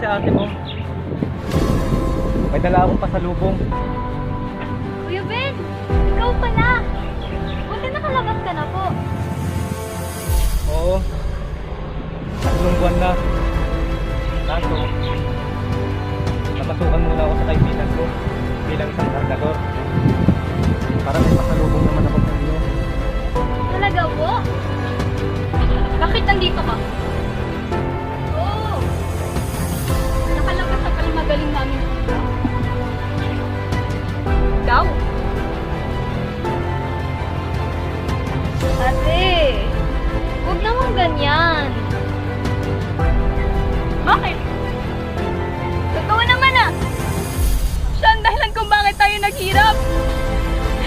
sa ate mo. May dala akong pasalubong. Kuya Ben, ikaw pala. Buti nakalabas ka na po. Oo. 3 buwan na. Kaso, napasukan muna ako sa kaibigan ko bilang isang kargador.